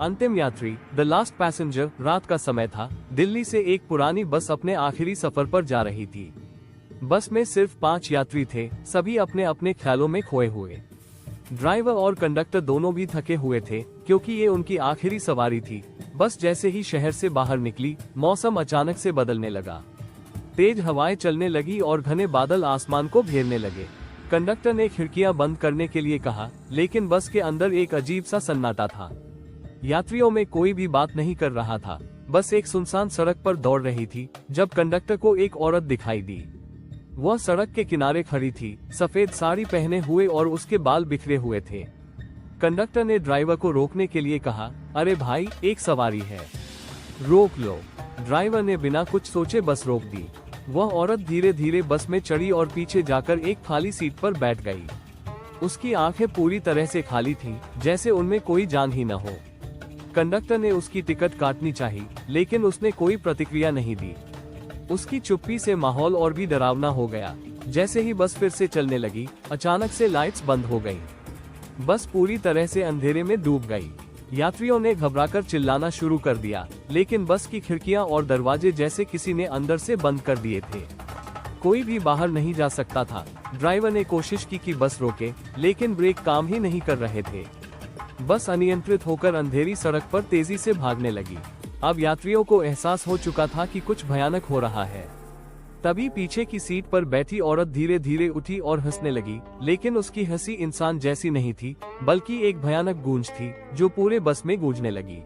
अंतिम यात्री, the last passenger. रात का समय था। दिल्ली से एक पुरानी बस अपने आखिरी सफर पर जा रही थी। बस में सिर्फ 5 यात्री थे, सभी अपने अपने ख्यालों में खोए हुए। ड्राइवर और कंडक्टर दोनों भी थके हुए थे, क्योंकि ये उनकी आखिरी सवारी थी। बस जैसे ही शहर से बाहर निकली, मौसम अचानक से बदलने लगा। तेज हवाएं चलने लगी और घने बादल आसमान को घेरने लगे। कंडक्टर ने खिड़कियां बंद करने के लिए कहा, लेकिन बस के अंदर एक अजीब सा सन्नाटा था। यात्रियों में कोई भी बात नहीं कर रहा था। बस एक सुनसान सड़क पर दौड़ रही थी, जब कंडक्टर को एक औरत दिखाई दी। वह सड़क के किनारे खड़ी थी, सफेद साड़ी पहने हुए और उसके बाल बिखरे हुए थे। कंडक्टर ने ड्राइवर को रोकने के लिए कहा, अरे भाई, एक सवारी है, रोक लो। ड्राइवर ने बिना कुछ सोचे बस रोक दी। वह औरत धीरे धीरे बस में चढ़ी और पीछे जाकर एक खाली सीट पर बैठ गई। उसकी आंखें पूरी तरह से खाली थीं, जैसे उनमें कोई जान ही न हो। कंडक्टर ने उसकी टिकट काटनी चाही, लेकिन उसने कोई प्रतिक्रिया नहीं दी। उसकी चुप्पी से माहौल और भी डरावना हो गया। जैसे ही बस फिर से चलने लगी, अचानक से लाइट्स बंद हो गई। बस पूरी तरह से अंधेरे में डूब गई। यात्रियों ने घबराकर चिल्लाना शुरू कर दिया, लेकिन बस की खिड़कियां और दरवाजे जैसे किसी ने अंदर से बंद कर दिए थे। कोई भी बाहर नहीं जा सकता था। ड्राइवर ने कोशिश की कि बस रोके, लेकिन ब्रेक काम ही नहीं कर रहे थे। बस अनियंत्रित होकर अंधेरी सड़क पर तेजी से भागने लगी। अब यात्रियों को एहसास हो चुका था कि कुछ भयानक हो रहा है। तभी पीछे की सीट पर बैठी औरत धीरे धीरे उठी और हंसने लगी, लेकिन उसकी हंसी इंसान जैसी नहीं थी, बल्कि एक भयानक गूंज थी जो पूरे बस में गूंजने लगी।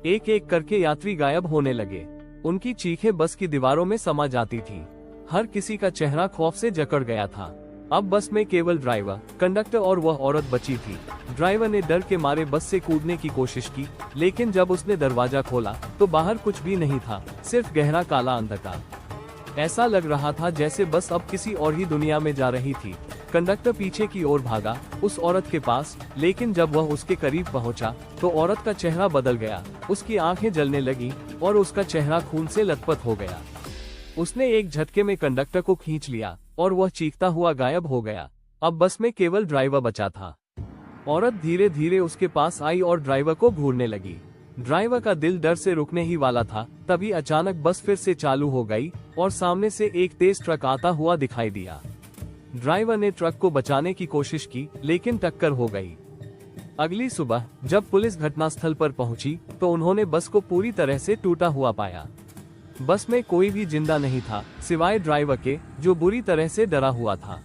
एक एक करके यात्री गायब होने लगे। उनकी चीखें बस की दीवारों में समा जाती थी। हर किसी का चेहरा खौफ से जकड़ गया था। अब बस में केवल ड्राइवर, कंडक्टर और वह औरत बची थी। ड्राइवर ने डर के मारे बस से कूदने की कोशिश की, लेकिन जब उसने दरवाजा खोला तो बाहर कुछ भी नहीं था, सिर्फ गहरा काला अंधकार। ऐसा लग रहा था जैसे बस अब किसी और ही दुनिया में जा रही थी। कंडक्टर पीछे की ओर भागा, उस औरत के पास, लेकिन जब वह उसके करीब पहुंचा, तो औरत का चेहरा बदल गया। उसकी आंखें जलने लगी और उसका चेहरा खून से लथपथ हो गया। उसने एक झटके में कंडक्टर को खींच लिया और वह चीखता हुआ गायब हो गया। अब बस में केवल ड्राइवर बचा था। औरत धीरे धीरे उसके पास आई और ड्राइवर को घूरने लगी। ड्राइवर का दिल डर से रुकने ही वाला था, तभी अचानक बस फिर से चालू हो गई और सामने से एक तेज ट्रक आता हुआ दिखाई दिया। ड्राइवर ने ट्रक को बचाने की कोशिश की, लेकिन टक्कर हो गई। अगली सुबह जब पुलिस घटनास्थल पर पहुंची, तो उन्होंने बस को पूरी तरह से टूटा हुआ पाया। बस में कोई भी जिंदा नहीं था, सिवाय ड्राइवर के, जो बुरी तरह से डरा हुआ था।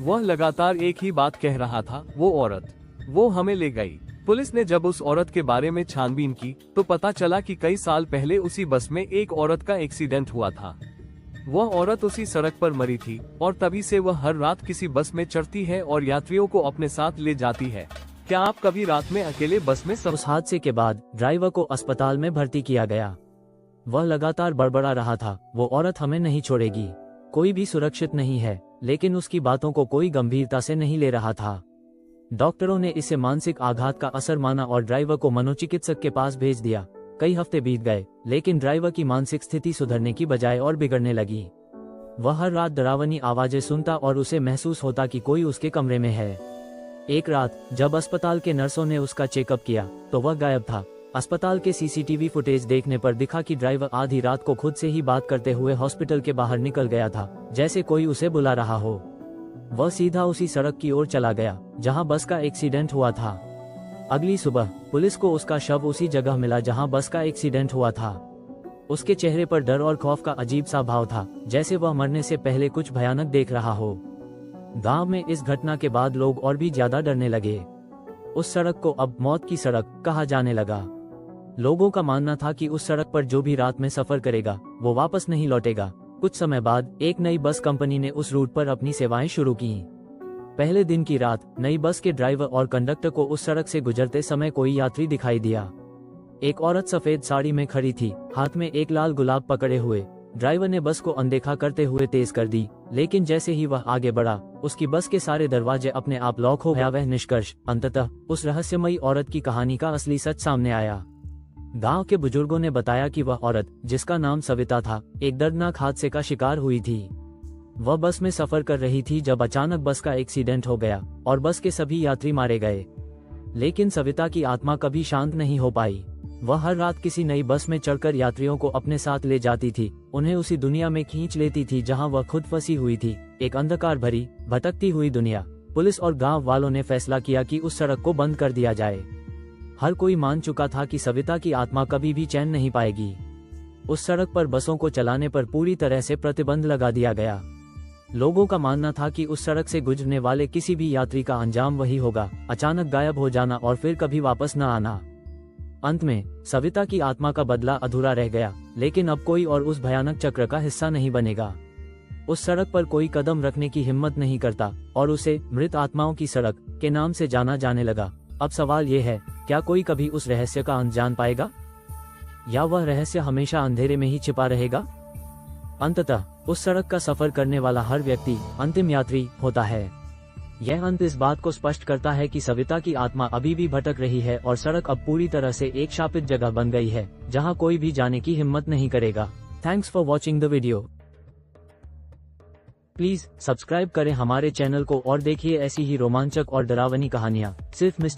वह लगातार एक ही बात कह रहा था, वो औरत, वो हमें ले गई। पुलिस ने जब उस औरत के बारे में छानबीन की, तो पता चला कि कई साल पहले उसी बस में एक औरत का एक्सीडेंट हुआ था। वह औरत उसी सड़क पर मरी थी और तभी से वह हर रात किसी बस में चढ़ती है और यात्रियों को अपने साथ ले जाती है। क्या आप कभी रात में अकेले बस में उस हादसे के बाद ड्राइवर को अस्पताल में भर्ती किया गया। वह लगातार बड़बड़ा रहा था, वो औरत हमें नहीं छोड़ेगी, कोई भी सुरक्षित नहीं है, लेकिन उसकी बातों को कोई गंभीरता से नहीं ले रहा था। डॉक्टरों ने इसे मानसिक आघात का असर माना और ड्राइवर को मनोचिकित्सक के पास भेज दिया। कई हफ्ते बीत गए, लेकिन ड्राइवर की मानसिक स्थिति सुधरने की बजाय और बिगड़ने लगी। वह हर रात डरावनी आवाजें सुनता और उसे महसूस होता कि कोई उसके कमरे में है। एक रात जब अस्पताल के नर्सों ने उसका चेकअप किया, तो वह गायब था। अस्पताल के सीसीटीवी फुटेज देखने पर दिखा कि ड्राइवर आधी रात को खुद से ही बात करते हुए हॉस्पिटल के बाहर निकल गया था, जैसे कोई उसे बुला रहा हो। वह सीधा उसी सड़क की ओर चला गया जहां बस का एक्सीडेंट हुआ था। अगली सुबह पुलिस को उसका शव उसी जगह मिला जहां बस का एक्सीडेंट हुआ था। उसके चेहरे पर डर और खौफ का अजीब सा भाव था, जैसे वह मरने से पहले कुछ भयानक देख रहा हो। गांव में इस घटना के बाद लोग और भी ज्यादा डरने लगे। उस सड़क को अब मौत की सड़क कहा जाने लगा। लोगों का मानना था कि उस सड़क पर जो भी रात में सफर करेगा वो वापस नहीं लौटेगा। कुछ समय बाद एक नई बस कंपनी ने उस रूट पर अपनी सेवाएं शुरू की। पहले दिन की रात नई बस के ड्राइवर और कंडक्टर को उस सड़क से गुजरते समय कोई यात्री दिखाई दिया। एक औरत सफेद साड़ी में खड़ी थी, हाथ में एक लाल गुलाब पकड़े हुए। ड्राइवर ने बस को अनदेखा करते हुए तेज कर दी, लेकिन जैसे ही वह आगे बढ़ा, उसकी बस के सारे दरवाजे अपने आप लॉक हो गया। वह निष्कर्ष अंततः उस रहस्यमयी औरत की कहानी का असली सच सामने आया। गांव के बुजुर्गों ने बताया कि वह औरत, जिसका नाम सविता था, एक दर्दनाक हादसे का शिकार हुई थी। वह बस में सफर कर रही थी जब अचानक बस का एक्सीडेंट हो गया और बस के सभी यात्री मारे गए। लेकिन सविता की आत्मा कभी शांत नहीं हो पाई। वह हर रात किसी नई बस में चढ़कर यात्रियों को अपने साथ ले जाती थी, उन्हें उसी दुनिया में खींच लेती थी जहां वह खुद फंसी हुई थी, एक अंधकार भरी भटकती हुई दुनिया। पुलिस और गांव वालों ने फैसला किया कि उस सड़क को बंद कर दिया जाए। हर कोई मान चुका था कि सविता की आत्मा कभी भी चैन नहीं पाएगी। उस सड़क पर बसों को चलाने पर पूरी तरह से प्रतिबंध लगा दिया गया। लोगों का मानना था कि उस सड़क से गुजरने वाले किसी भी यात्री का अंजाम वही होगा, अचानक गायब हो जाना और फिर कभी वापस न आना। अंत में सविता की आत्मा का बदला अधूरा रह गया, लेकिन अब कोई और उस भयानक चक्र का हिस्सा नहीं बनेगा। उस सड़क पर कोई कदम रखने की हिम्मत नहीं करता और उसे मृत आत्माओं की सड़क के नाम से जाना जाने लगा। अब सवाल ये है, क्या कोई कभी उस रहस्य का अंत जान पाएगा, या वह रहस्य हमेशा अंधेरे में ही छिपा रहेगा? अंततः उस सड़क का सफर करने वाला हर व्यक्ति अंतिम यात्री होता है। यह अंत इस बात को स्पष्ट करता है कि सविता की आत्मा अभी भी भटक रही है और सड़क अब पूरी तरह से एक शापित जगह बन गई है जहां कोई भी जाने की हिम्मत नहीं करेगा। Thanks for watching the video. Please subscribe करें हमारे चैनल को और देखिए ऐसी ही रोमांचक और डरावनी कहानियां सिर्फ मिस्टर